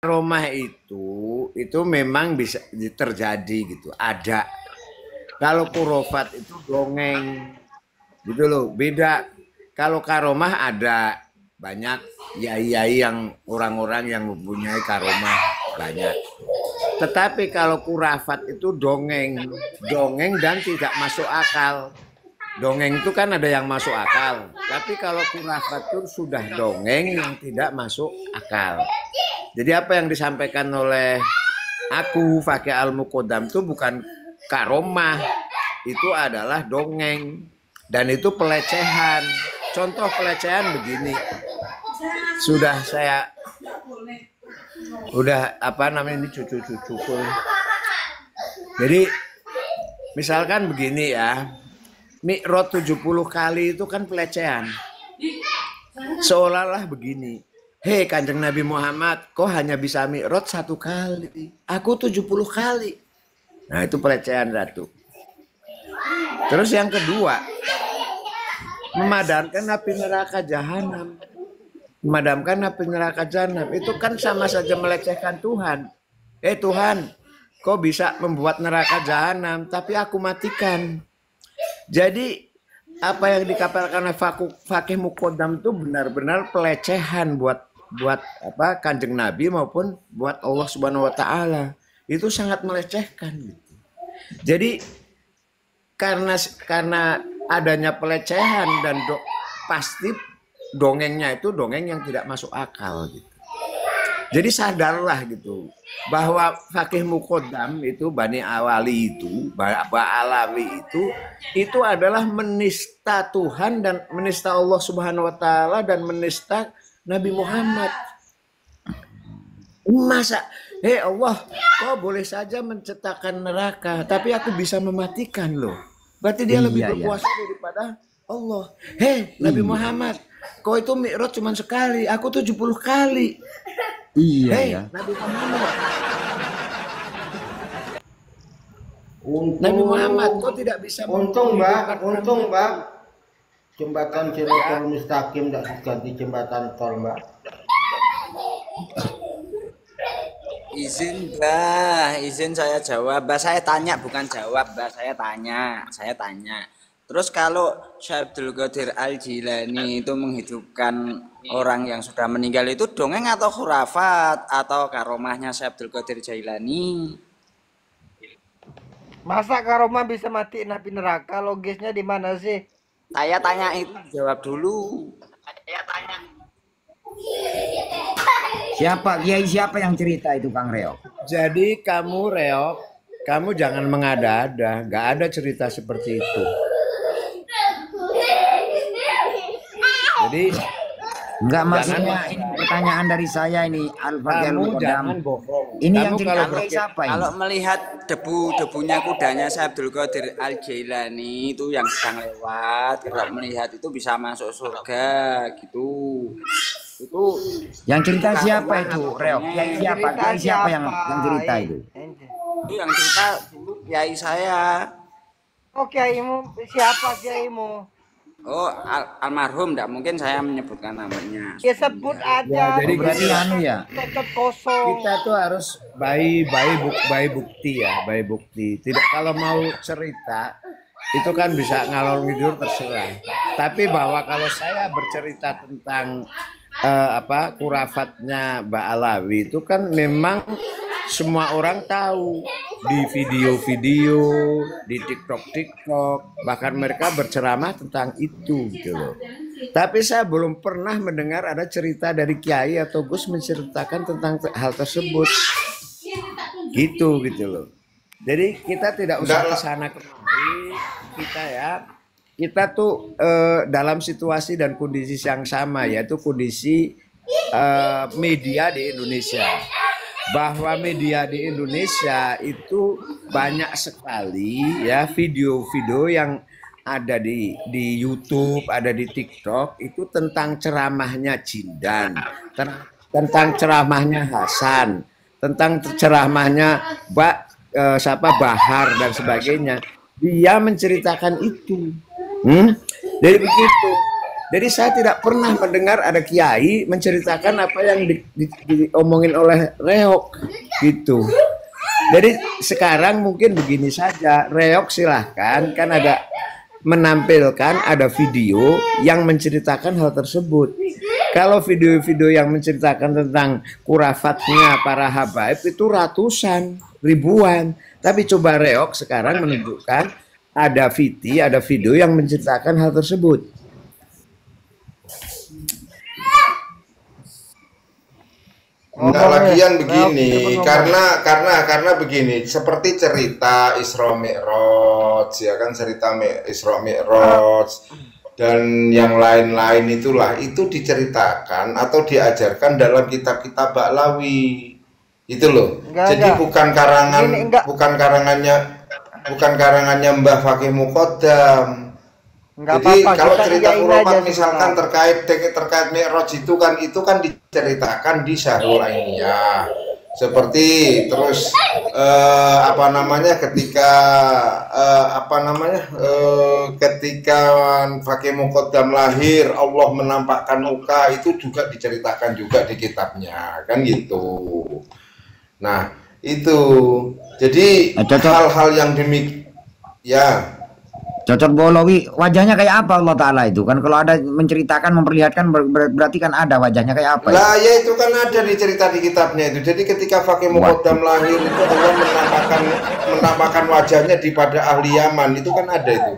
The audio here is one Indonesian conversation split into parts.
karomah itu memang bisa terjadi gitu, ada. Kalau kurofat itu dongeng gitu loh, beda. Kalau karomah ada banyak yai-yai yang orang-orang yang mempunyai karomah banyak. Tetapi kalau kurafat itu dongeng, dongeng dan tidak masuk akal. Dongeng itu kan ada yang masuk akal, tapi kalau kurafat itu sudah dongeng yang tidak masuk akal. Jadi apa yang disampaikan oleh aku Fakih Al-Muqaddam itu bukan karomah, itu adalah dongeng dan itu pelecehan. Contoh pelecehan begini, sudah saya udah apa namanya ini cucu-cucuku. Jadi misalkan begini ya, mi'raj 70 kali itu kan pelecehan. Seolah-olah begini, hei Kanjeng Nabi Muhammad, kok hanya bisa mi'raj 1 kali, aku 70 kali. Nah itu pelecehan satu. Terus yang kedua, memadamkan api neraka jahanam. Memadamkan api neraka jahanam itu kan sama saja melecehkan Tuhan. Tuhan, kok bisa membuat neraka jahanam tapi aku matikan. Jadi apa yang dikapalkan oleh Fakih Muqaddam itu benar-benar pelecehan buat apa Kanjeng Nabi maupun buat Allah Subhanahu wa taala. Itu sangat melecehkan gitu. Jadi karena adanya pelecehan dan pasti dongengnya itu dongeng yang tidak masuk akal gitu. Jadi sadarlah gitu bahwa Fakih Muqaddam itu Bani Awali itu, Ba'alawi itu adalah menista Tuhan dan menista Allah Subhanahu wa taala dan menista Nabi Muhammad. Masa Allah, kau boleh saja menciptakan neraka, tapi aku bisa mematikan loh. Berarti dia lebih berkuasa daripada Allah. Nabi Muhammad, kau itu mi'raj cuma sekali, aku 70 kali. Iya. Nabi Muhammad. Nabi Muhammad, kau tidak bisa. Untung Mbak. Jembatan Siratal Mustaqim tidak diganti jembatan tol Mbak. Izin saya jawab. Mbak, saya tanya bukan jawab, Mbak. Saya tanya. Terus kalau Syekh Abdul Qadir Al-Jilani itu menghidupkan orang yang sudah meninggal itu dongeng atau khurafat atau karomahnya Syekh Abdul Qadir Jailani? Masa karomah bisa matiin api neraka? Logisnya di mana sih? Saya tanya itu, jawab dulu. Siapa yang cerita itu Kang Reo? Jadi kamu Reo, kamu jangan mengada-ada, nggak ada cerita seperti itu. Jadi enggak, maksudnya ini pertanyaan dari saya ini Al-Fakih jangan bohong. Ini yang cerita siapa ini? Kalau melihat debunya kudanya Syekh Abdul Qadir Al-Jailani itu yang sedang lewat, kalau melihat itu bisa masuk surga gitu. Itu yang cerita siapa itu, Reo? Siapa yang cerita itu? Itu yang cerita dulu kiai saya. Oh, kiaimu siapa kiaimu? Oh, almarhum, enggak mungkin saya menyebutkan namanya. Ya sebut aja. Jadi berarti ya. Tetap kosong. Kita tuh harus bayi bukti ya, bayi bukti. Tidak kalau mau cerita itu kan bisa ngalor ngidul terserah. Tapi bahwa kalau saya bercerita tentang kurafatnya Ba'alawi itu kan memang semua orang tahu di video-video, di TikTok, bahkan mereka berceramah tentang itu gitu loh. Tapi saya belum pernah mendengar ada cerita dari kiai atau Gus menceritakan tentang hal tersebut. Gitu loh. Jadi kita tidak usah ke sana kemari, kita tuh dalam situasi dan kondisi yang sama, yaitu kondisi media di Indonesia. Bahwa media di Indonesia itu banyak sekali ya video-video yang ada di YouTube, ada di TikTok itu tentang ceramahnya Jindan, tentang ceramahnya Hasan, tentang ceramahnya Bahar dan sebagainya. Dia menceritakan itu. Jadi begitu. Jadi saya tidak pernah mendengar ada kiai menceritakan apa yang diomongin oleh Reok gitu. Jadi sekarang mungkin begini saja, Reok silahkan kan ada menampilkan ada video yang menceritakan hal tersebut. Kalau video-video yang menceritakan tentang kurafatnya para habaib itu ratusan, ribuan. Tapi coba Reok sekarang menunjukkan ada video yang menceritakan hal tersebut. Enggak lagian begini, karena begini, seperti cerita Isra Mi'raj, ya kan, cerita Isra Mi'raj dan yang lain-lain itulah, itu diceritakan atau diajarkan dalam kitab-kitab Ba'lawi. Itu loh. Jadi bukan karangannya Mbah Fakih Muqaddam. Jadi kalau cerita khurafat misalkan terkait Mi'raj itu kan diceritakan di Syahrul Ainiyah. Seperti terus ketika Fakih Muqaddam lahir, Allah menampakkan muka, itu juga diceritakan juga di kitabnya, kan gitu. Nah, itu. Jadi hal-hal yang demikian ya. Cocok Bolowi, wajahnya kayak apa Allah Ta'ala itu? Kan kalau ada menceritakan, memperlihatkan, berarti kan ada wajahnya kayak apa? Lah ya itu kan ada di cerita di kitabnya itu. Jadi ketika Fakih Muqaddam lahir itu Allah menampakkan wajahnya di pada ahli Yaman, itu kan ada itu.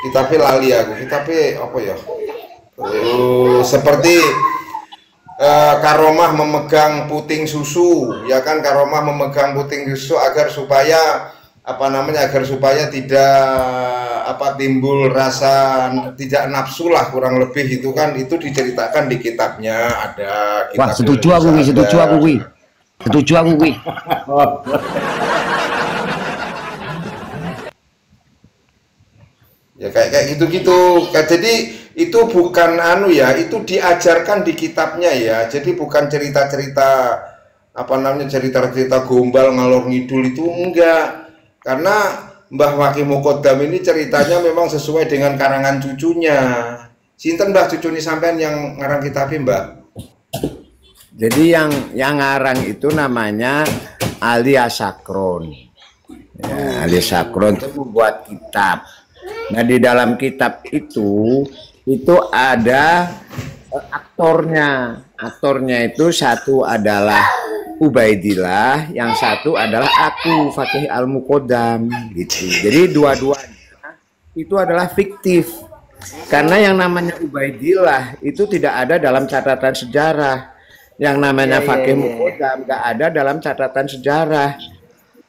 Kitabnya lali aku, kitabnya apa ya? Seperti Karomah memegang puting susu, ya kan, Karomah memegang puting susu agar supaya tidak timbul rasa tidak nafsu lah, kurang lebih itu kan, itu diceritakan di kitabnya ada. Wah, setuju aku Wi. Ya kayak gitu-gitu. Jadi itu bukan itu diajarkan di kitabnya ya. Jadi bukan cerita-cerita cerita-cerita gombal ngalor ngidul, itu enggak. Karena Mbah Fakih Muqaddam ini ceritanya memang sesuai dengan karangan cucunya. Sinten Mbah cucu ini sampean yang ngarang kitabnya, Mbak? Jadi yang ngarang itu namanya Ali Asakron. Ya, Ali Asakron itu membuat kitab. Nah, di dalam kitab itu ada aktornya. Aktornya itu satu adalah Ubaidillah, yang satu adalah aku, Fakih Al-Muqaddam gitu. Jadi dua-duanya itu adalah fiktif. Karena yang namanya Ubaidillah itu tidak ada dalam catatan sejarah. Yang namanya Fakih Muqaddam nggak ada dalam catatan sejarah.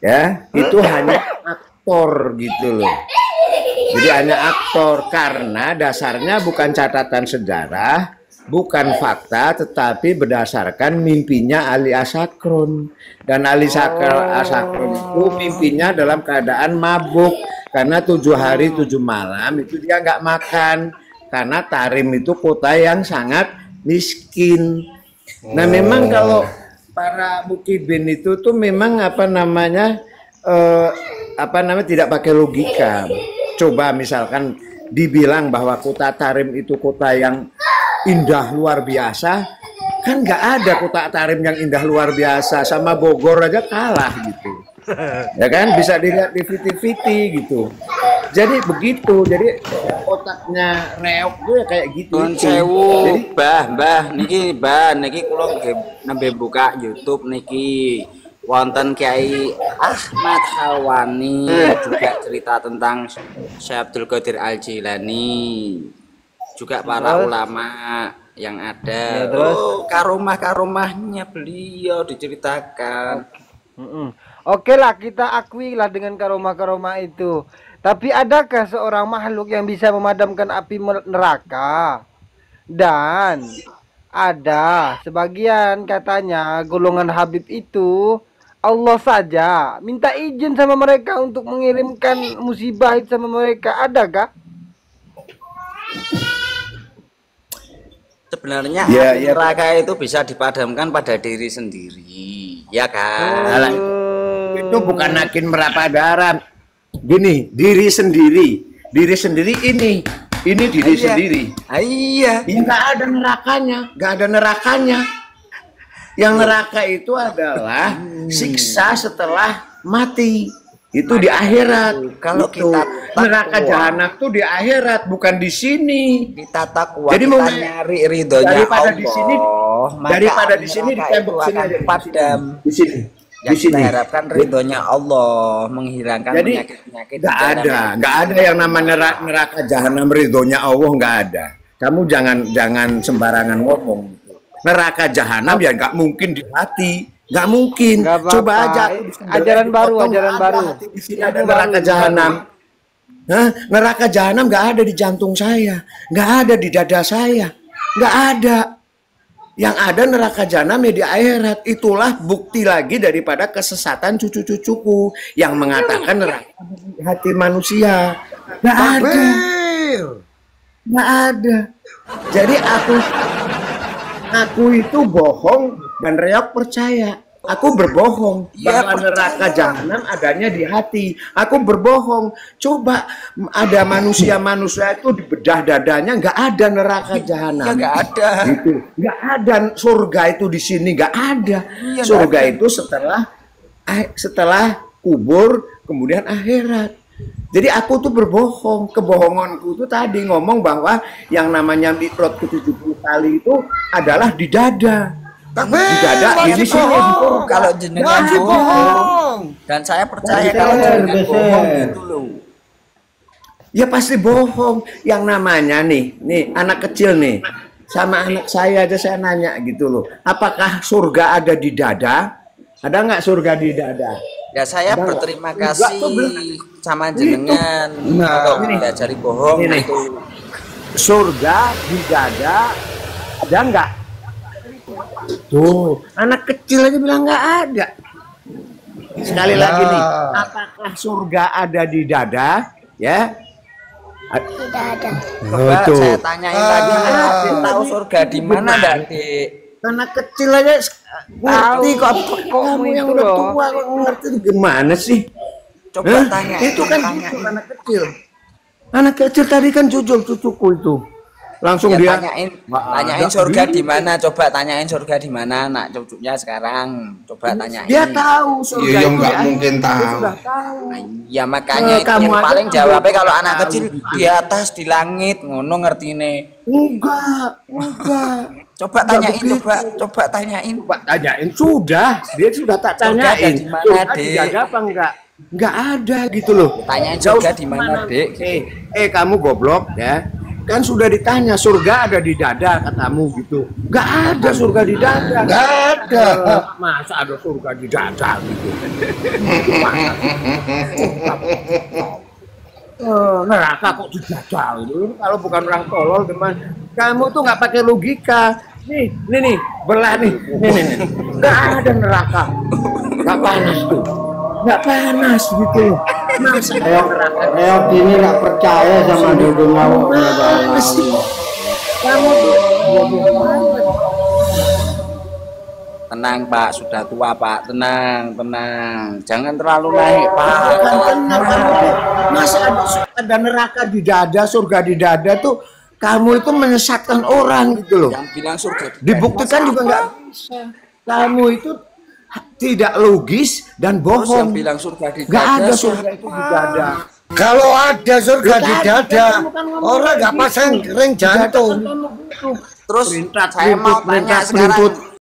Ya, itu hanya aktor gitu loh. Jadi hanya aktor, karena dasarnya bukan catatan sejarah, bukan fakta, tetapi berdasarkan mimpinya Ali Asakron. Dan Ali Asakron itu mimpinya dalam keadaan mabuk, karena 7 hari 7 malam itu dia nggak makan, karena Tarim itu kota yang sangat miskin. Nah, memang kalau para mukibin itu tuh memang tidak pakai logika. Coba misalkan dibilang bahwa kota Tarim itu kota yang indah luar biasa, kan nggak ada kota Tarim yang indah luar biasa, sama Bogor aja kalah gitu. Ya kan, bisa dilihat di VT gitu. Jadi begitu, jadi otaknya Reok tuh ya kayak gitu. Sewu, Mbah niki kula nembe buka YouTube niki wonten Kiai Ahmad Halwani juga cerita tentang Syekh Abdul Qadir Al-Jilani, juga para ulama yang ada. Karomah-karomahnya beliau diceritakan. Oke lah, kita akui lah dengan karomah-karomah itu. Tapi adakah seorang makhluk yang bisa memadamkan api neraka? Dan ada sebagian katanya golongan Habib itu Allah saja minta izin sama mereka untuk mengirimkan musibah itu sama mereka. Adakah? Sebenarnya api neraka itu bisa dipadamkan pada diri sendiri, ya kan? Itu bukan nakin merapa darat. Gini, diri sendiri ini ini diri Iya. sendiri. Iya. Ya nggak ada nerakanya, nggak ada nerakanya. Yang neraka itu adalah siksa setelah mati. Itu di akhirat. Kalau Itu. kita neraka takwa. jahanam tuh di akhirat, bukan di sini. Kita takwa, Jadi kita mau nyari ridhonya daripada Allah. di sini, maka daripada api di sini di neraka tembok itu sini akan aja, padam. di sini, Yang di kita sini. harapkan ridhonya Allah, menghilangkan Jadi penyakit-penyakit. nggak di dalam ada, nggak ada yang namanya neraka jahanam ridhonya Allah, nggak ada. Kamu jangan sembarangan ngomong. Neraka jahanam ya nggak mungkin di hati, nggak mungkin. Nggak apa-apa. Coba aja. Ajaran baru, Potong, ajaran nggak baru. ada hati di sini ada neraka jahanam. Hah? Neraka jahanam nggak ada di jantung saya, nggak ada di dada saya, nggak ada. Yang ada neraka jahanam ya di akhirat. Itulah bukti lagi daripada kesesatan cucu-cucuku yang mengatakan neraka di hati manusia. Nggak ada. Nggak ada. Jadi aku itu bohong dan Reok percaya. Aku berbohong bahwa neraka jahanam adanya di hati. Aku berbohong. Coba ada manusia-manusia itu di bedah dadanya nggak ada neraka jahanam. Ya nggak ada. Gitu. Nggak ada surga itu di sini, nggak ada. Iya, Surga nggak ada. itu setelah kubur kemudian akhirat. Jadi aku tuh berbohong. Kebohonganku tuh tadi ngomong bahwa yang namanya mikrot ke-70 kali itu adalah di dada. Di dada ini sih Kalau jenengan bohong, dan saya percaya kalau jenengan bohong itu loh. Ya pasti bohong. Yang namanya nih anak kecil nih, sama anak saya aja saya nanya gitu loh. Apakah surga ada di dada? Ada nggak surga di dada? Ya saya Ada nggak? berterima Enggak, kasih tuh, sama jenengan kalau ini. diajari bohong Ini. itu. Surga di dada ada nggak? Tuh, anak kecil aja bilang nggak ada. Sekali lagi nih, apakah surga ada di dada? Ya. Coba tuh. saya tanyain lagi, Adik tahu surga di mana enggak, Dik? Anak kecil aja ngerti kok. Kamu yang itu udah loh. tua kok ngerti gimana sih? Coba Hah? tanya. Itu kan gitu, anak kecil. Anak kecil tadi kan cucuku itu. Langsung Ya, dia tanyain surga di mana? Coba tanyain surga di mana anak cucunya sekarang. Coba tanyain. dia tahu surga Iya, itu nggak di mungkin akhirat. tahu. Dia sudah tahu. Ya makanya itu kamu yang aja paling juga jawabnya kalau anak tahu. kecil di atas di langit ngono ngertine. Enggak. Coba tanyain, coba tanyain. Pak tanyain sudah, dia sudah tak Surga ada tanyain. di mana, Surga di Dek? dada apa enggak? Enggak ada gitu loh. Tanyain Jauh surga di mana, Dek? Kamu goblok ya. Kan sudah ditanya surga ada di dada katamu gitu. Enggak ada surga di dada. Nggak ada. Masa ada surga di dada gitu. Neraka kok di dada gitu. Kalau bukan orang tolol teman. Kamu tuh nggak pakai logika. Nih, belah nih. Nih. Nggak ada neraka. Nggak panas tuh. Nggak panas gitu. Masa ada neraka? Reok ini nggak percaya sama dukun mau. Panas sih. Kamu tuh bohong banget. Tenang Pak, sudah tua Pak, tenang. Jangan terlalu naik Pak. Bukan tenang, masa ada neraka di dada, surga di dada tuh kamu itu menyesatkan orang gitu loh. Yang bilang surga di Dibuktikan juga nggak bisa. Kamu itu tidak logis dan Terus yang bohong. bilang surga di Nggak dada, ada surga itu di dada. Kalau ada surga di dada, orang nggak pasang ring jantung. Terus saya mau tanya sekarang,